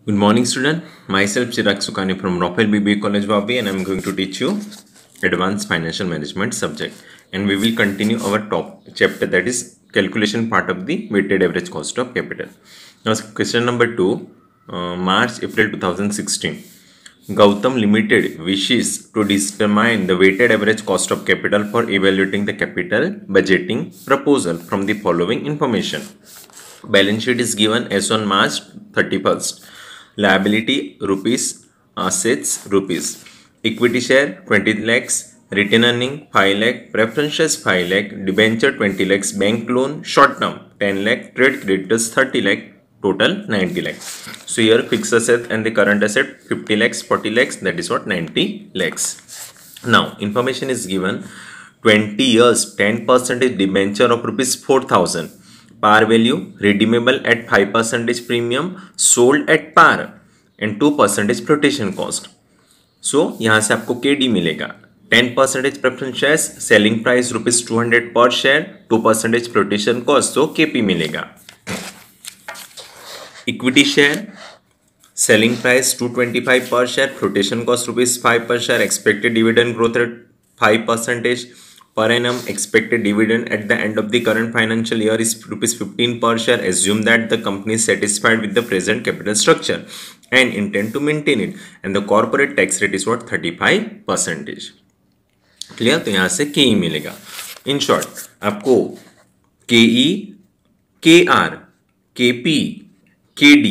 Good morning, student. Myself Chirag Sukhani from Rafael BBA College, Wabi, and I'm going to teach you Advanced Financial Management subject. And we will continue our top chapter, that is calculation part of the weighted average cost of capital. Now, question number 2, March-April 2016. Gautam Limited wishes to determine the weighted average cost of capital for evaluating the capital budgeting proposal from the following information. Balance sheet is given as on March 31st. Liability rupees, assets rupees. Equity share 20 lakhs, retain earning 5 lakh, preference shares 5 lakh, debenture 20 lakhs, bank loan short term 10 lakh, trade creditors 30 lakh, total 90 lakhs. So here fixed asset and the current asset 50 lakhs, 40 lakhs, that is what 90 lakhs. Now information is given 20 years 10% debenture of rupees 4,000. Par value redeemable at 5% premium, sold at par and 2% flotation cost. So यहाँ से आपको KD मिलेगा 10% preference shares, selling price rupees 200 per share, 2% flotation cost, so KP मिलेगा. Equity share, selling price 225 per share, flotation cost rupees 5 per share, expected dividend growth rate 5%. Per annum expected dividend at the end of the current financial year is rupees 15 per share. Assume that the company is satisfied with the present capital structure and intend to maintain it, and the corporate tax rate is what 35%. Clear? तो यहाँ से KE मिलेगा. In short आपको KE, KR, KP, KD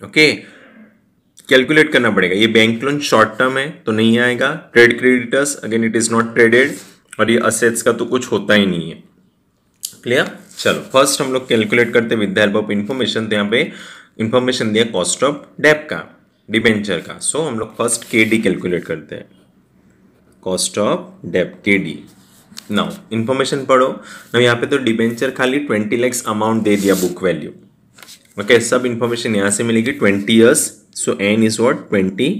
okay calculate करना पड़ेगा. ये bank loan short term है तो नहीं आएगा. Trade creditors again it is not traded, और ये असेट्स का तो कुछ होता ही नहीं है. क्लियर? चलो फर्स्ट हम लोग कैलकुलेट करते हैं with the help of information. तो यहाँ पे इंफॉर्मेशन दिया कॉस्ट ऑफ डेप का, डिबेंचर का. सो हम लोग फर्स्ट KD कैलकुलेट करते हैं. Cost of deb KD. Now information पढ़ो. नाउ यहाँ पे तो डिबेंचर खाली 20 lakhs अमाउंट दे दिया बुक वैल्यू. ओके सब इंफॉर्मेशन यहाँ से मिलेगी. 20 years, so N is what 20.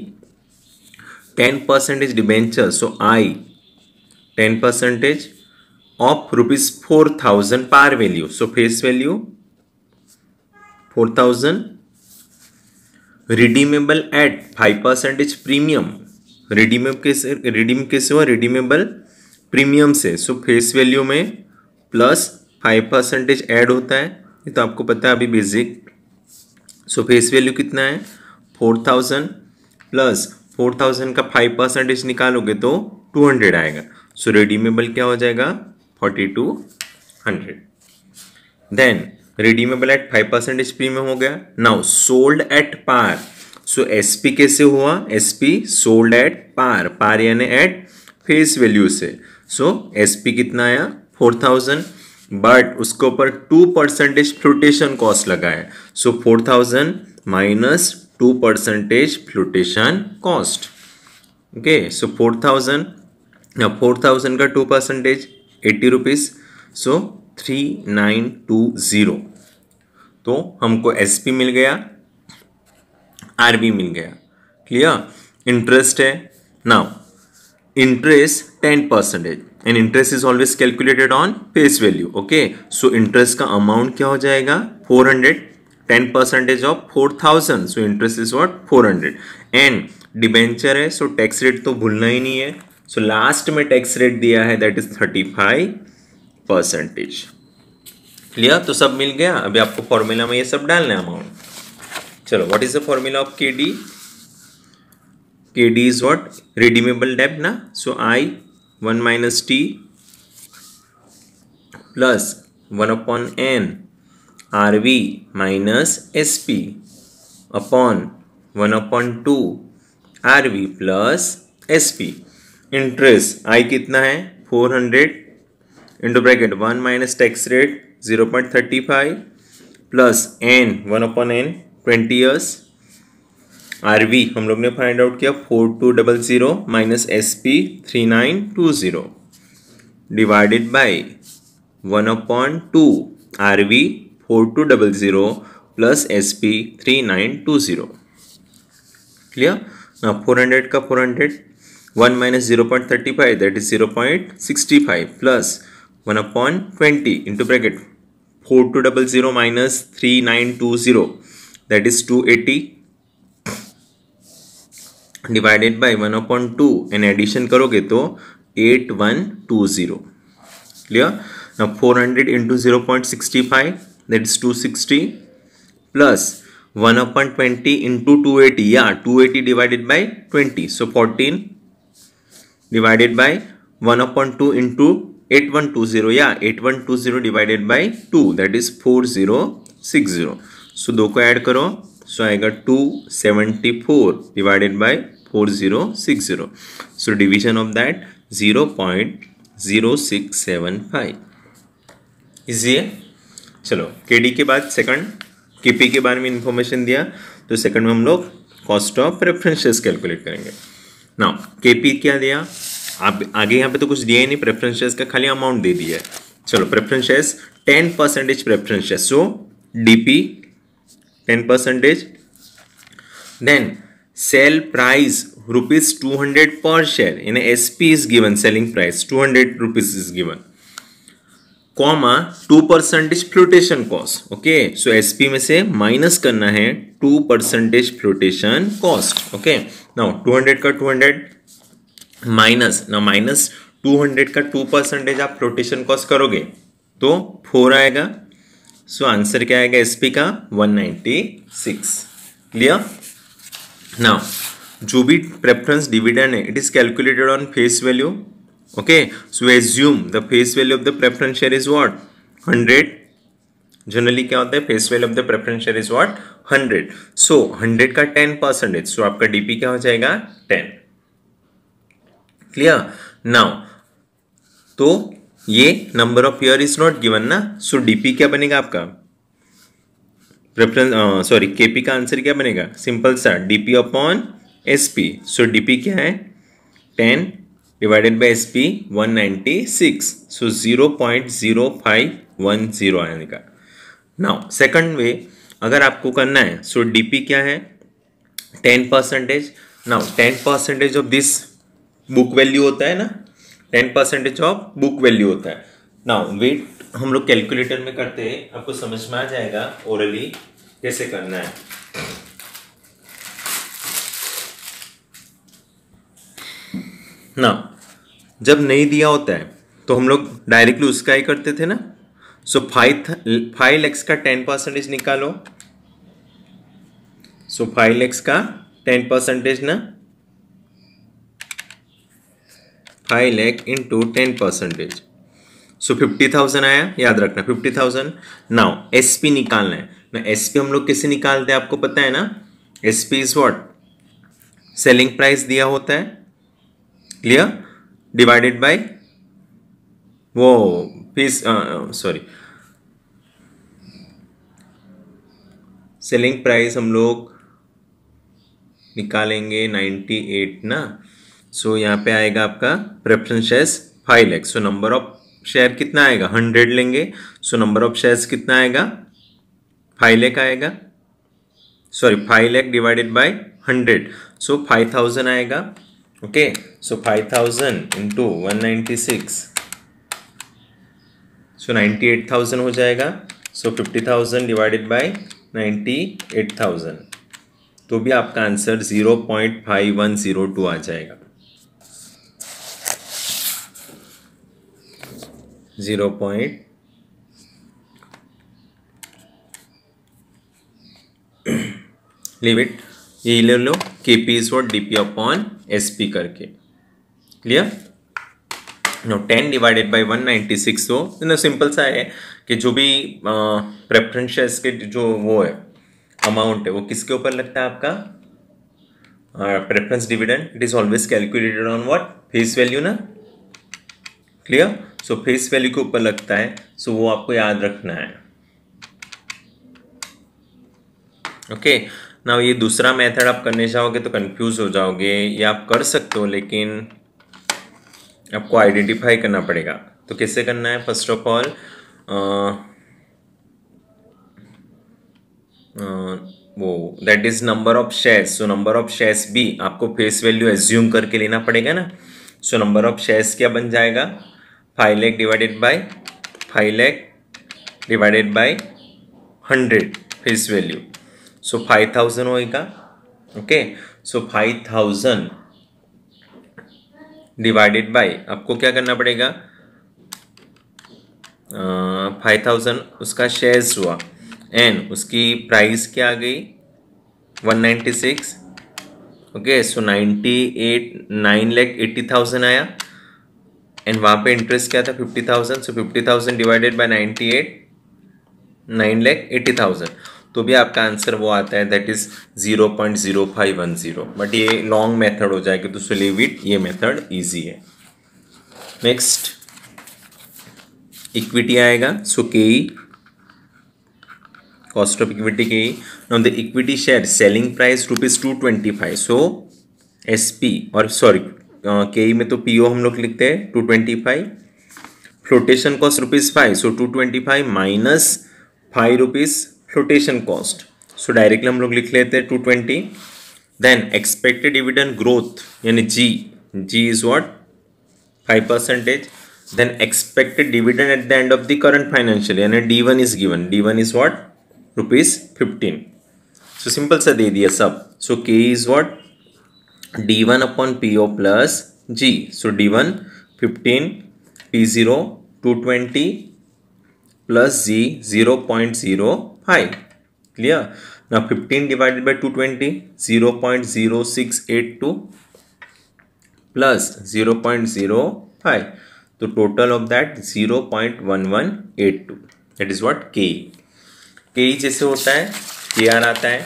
10% debenture, so I 10% of rupees 4,000 par value. So face value 4,000. Redeemable at 5% premium. Redeem कैसे हुआ? रिडीमेबल प्रीमियम से. सो फेस वैल्यू में प्लस 5% ऐड होता है. ये तो आपको पता है अभी बेसिक. सो फेस वैल्यू कितना है? 4,000 प्लस 4,000 का 5% निकालोगे तो 200 आएगा. सो रिडीमेबल क्या हो जाएगा? 4,200. देन रिडीमेबल एट 5% प्रीमियम हो गया. Now sold at par. So SP कैसे हुआ? SP sold at par. Par यानी एट फेस वैल्यू से. सो एसपी कितना आया? 4,000. बट उसके ऊपर 2% फ्लोटेशन कॉस्ट लगा है. सो 4,000 minus 2% flotation cost. Okay so 4,000 का 2% 80 रुपीज. सो 3,920. तो हमको एसपी मिल गया, आरबी मिल गया. क्लियर? इंटरेस्ट है. Now interest 10% and interest is always calculated on face value. Okay so interest का अमाउंट क्या हो जाएगा? 400. 10% of 4,000, so interest is what 400. And debenture है सो टैक्स रेट तो भूलना ही नहीं है. सो लास्ट में टैक्स रेट दिया है दैट इज 35%. क्लियर? तो सब मिल गया. अभी आपको फॉर्मूला में ये सब डालना है अमाउंट. चलो what is the formula of KD? KD is what? Redeemable deb ना. So I 1 minus T plus 1/n RV minus SP upon 1/2 RV plus SP. Interest I कितना है? 400 into bracket 1 minus tax rate 0.35 plus N 1/n 20 years. RV हम लोग ने find out किया 4200 minus SP 3920 divided by 1/2 RV 4200 plus SP 3920. Clear? ना 400 का 400. 1 minus 0.35 that is 0.65 plus 1/20 into bracket 4200 minus 3920 that is 280 divided by 1/2 and addition करोगे तो 8120. Clear. Now 400 into 0.65 that is 260 plus 1/20 into 280. या 280 divided by 20 so 14 divided by 1/2 into 8120. या 8120 divided by 2 that is 4060. सो दो को add करो सो आएगा 274 divided by 4060. So division of that 0.0675. Easy है. चलो केडी के बाद सेकंड केपी के बारे में इंफॉर्मेशन दिया तो सेकंड में हम लोग कॉस्ट ऑफ प्रेफरेंसेस कैलकुलेट करेंगे. नाउ केपी क्या दिया, आप आगे यहाँ पे तो कुछ दिया ही नहीं, प्रेफरेंसेस का खाली अमाउंट दे दिया है. चलो प्रेफरेंसेस 10% प्रेफरेंसेस, सो डीपी 10%. देन सेल प्राइस ₹200 पर share in SP is given, selling price ₹200 is given, comma 2% flotation cost. Okay so SP में से माइनस करना है 2% फ्लोटेशन कॉस्ट. ओके नाउ 200 का 200 माइनस, ना माइनस 200 का 2% आप फ्लोटेशन कॉस्ट करोगे तो 4 आएगा. सो आंसर क्या आएगा एसपी का 196. क्लियर. नाउ जो भी प्रेफरेंस डिविडेंड है it is calculated on face value. Okay, so assume the face value of the preference share is what 100. Generally क्या होता है face value of the preference share is what 100. सो 100 का 10%, सो आपका DP क्या हो जाएगा 10. क्लियर. नाउ तो ये number of year is not given ना, सो डीपी क्या बनेगा आपका प्रेफरेंस सॉरी केपी का आंसर क्या बनेगा सिंपल सा डीपी अपॉन एसपी. सो डीपी क्या है 10 divided by SP 196. So 0.0510 आने का. नाउ सेकंड वे अगर आपको करना है सो डीपी क्या है 10%. Now 10% of this book value होता है ना, 10% ऑफ बुक वैल्यू होता है. नाउ वेट हम लोग कैलकुलेटर में करते हैं, आपको समझ में आ जाएगा ओरली कैसे करना है. ना जब नहीं दिया होता है तो हम लोग डायरेक्टली उसका ही करते थे ना. सो 5 lakhs का 10% निकालो. सो 5 lakhs का 10% ना 5 lakh इंटू 10%. सो 50,000 आया, याद रखना 50,000. नाउ एसपी निकालना है ना. एसपी हम लोग कैसे निकालते हैं आपको पता है ना. SP is what selling price दिया होता है. क्लियर. डिवाइडेड बाय वो फीस सॉरी सेलिंग प्राइस हम लोग निकालेंगे 98 ना. सो यहाँ पे आएगा आपका preference shares 5 lakh. So number of share कितना आएगा 100 लेंगे. सो नंबर ऑफ शेयर्स कितना आएगा 5 लाख आएगा. Sorry 5 lakh divided by 100. सो 5,000 आएगा. ओके सो 5,000 इंटू 196 सो 98,000 हो जाएगा. सो 50,000 डिवाइडेड बाय 98,000 तो भी आपका आंसर 0.5102 आ जाएगा. 0. Leave it. ये ले लो KP is what DP upon SP करके. क्लियर. No 10 divided by 196. तो सिंपल सा है कि जो भी प्रेफरेंस शेयर्स के जो वो है अमाउंट है वो किसके ऊपर लगता है आपका preference dividend. It is always calculated on what face value ना. क्लियर. सो फेस वैल्यू के ऊपर लगता है. सो वो आपको याद रखना है. ओके नाउ ये दूसरा मेथड आप करने जाओगे तो कंफ्यूज हो जाओगे. ये आप कर सकते हो लेकिन आपको आइडेंटिफाई करना पड़ेगा. तो कैसे करना है फर्स्ट ऑफ ऑल वो that is number of shares. So number of shares भी आपको फेस वैल्यू एज्यूम करके लेना पड़ेगा ना. सो नंबर ऑफ शेयर्स क्या बन जाएगा 5 lakh divided by 5 lakh divided by 100 face value. So 5,000 होएगा. ओके, सो 5000 डिवाइडेड बाय, आपको क्या करना पड़ेगा, 5000 उसका शेयर्स हुआ एंड उसकी प्राइस क्या आ गई 196. ओके, सो 9,80,000 आया एंड वहाँ पे इंटरेस्ट क्या था 50,000. सो 50,000 डिवाइडेड बाय 98, 9,80,000. तो भी आपका आंसर वो आता है, दैट इज 0.0510. बट ये लॉन्ग मेथड हो जाएगा तो लीव इट, ये मेथड इजी है. नेक्स्ट इक्विटी आएगा. सो के कॉस्ट ऑफ इक्विटी के now the equity share selling price ₹225. So SP और सॉरी के में तो पीओ हम लोग लिखते हैं 225. Flotation cost ₹5. सो 225 माइनस ₹5 फ्लोटेशन कॉस्ट. सो डायरेक्टली हम लोग लिख लेते हैं 220. देन एक्सपेक्टेड डिविडेंड ग्रोथ यानी जी is what 5%. Then expected dividend at the end of the current financial year, and D1 is given. D1 is what? ₹15. So simple सा दे दिया सब. So K is what? D1 upon PO plus G. So D1 15, P0 220 plus G 0.05. Clear? Now 15 divided by 220, 0.0682 plus 0.05. तो total of that 0.1182. That is what के. जैसे होता है KR आता है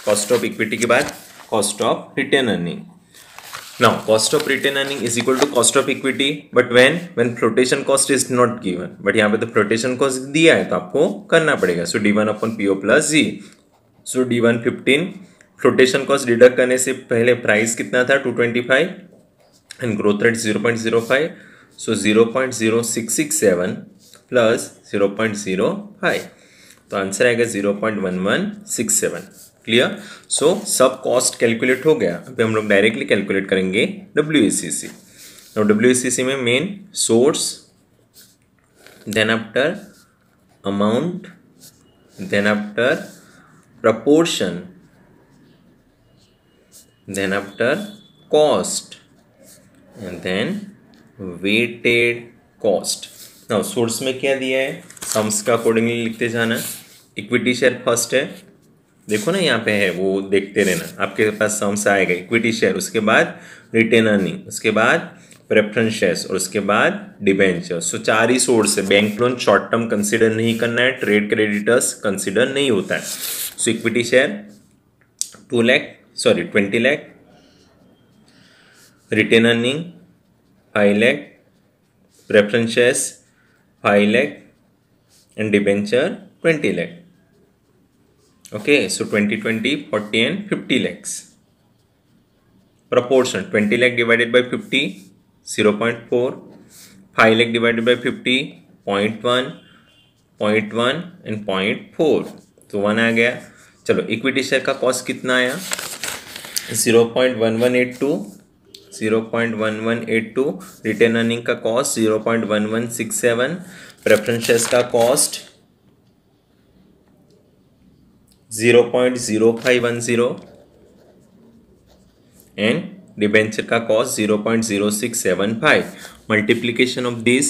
कॉस्ट ऑफ इक्विटी के बाद cost of retained earning. Now cost of retained earning is equal to cost of equity, but when flotation cost is not given. But यहाँ पे तो फ्लोटेशन कॉस्ट दिया है तो आपको करना पड़ेगा. सो D1 upon PO plus G. सो D1 15, फ्लोटेशन कॉस्ट डिडक्ट करने से पहले प्राइस कितना था 225 and growth rate 0.05. So 0.0667 plus 0.05. तो आंसर आएगा 0.1167. क्लियर. सो सब कॉस्ट कैलकुलेट हो गया. अभी हम लोग डायरेक्टली कैलकुलेट करेंगे WACC. और WACC में main source, then after amount, then after proportion, then after cost and then weighted cost. Now source में क्या दिया है, सम्स का अकॉर्डिंगली लिखते जाना. इक्विटी शेयर फर्स्ट है, देखो ना यहाँ पे है, वो देखते रहना. आपके पास सम्स आएगा इक्विटी शेयर, उसके बाद रिटेन अर्निंग, उसके बाद प्रेफरेंस शेयर्स और उसके बाद डिबेंचर. सो 4 ही सोर्स है. Bank loan short term consider नहीं करना है, ट्रेड क्रेडिटर्स कंसिडर नहीं होता है. So equity share 20 lakh, retain earning 5 lakh, preference shares 5 lakh and debenture 20 lakh. Okay, so 20, 40 and 50 lakhs. Proportion 20 lakh divided by 50, 0.4. 5 lakh divided by 50, 0.1, 0.1 and 0.4. तो 1 आ गया. चलो equity share का कॉस्ट कितना आया 0.1182. 0.1182. रिटेन अर्निंग का कॉस्ट 0.1167. प्रेफरेंस शेयर्स का cost 0.0510 and debenture का cost 0.0675. Multiplication of this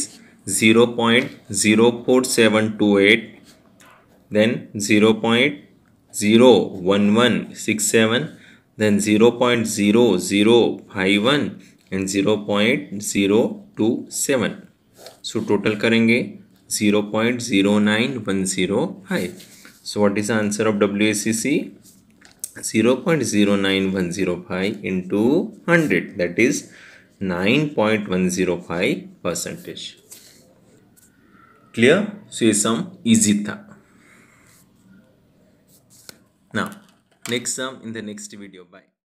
0.04728, then 0.01167, then 0.0051 and 0.027. So total करेंगे 0.09105. So what is the answer of WACC? 0.09105 into 100, that is 9.105%. Clear? So ये sum easy था. Now next sum in the next video. Bye.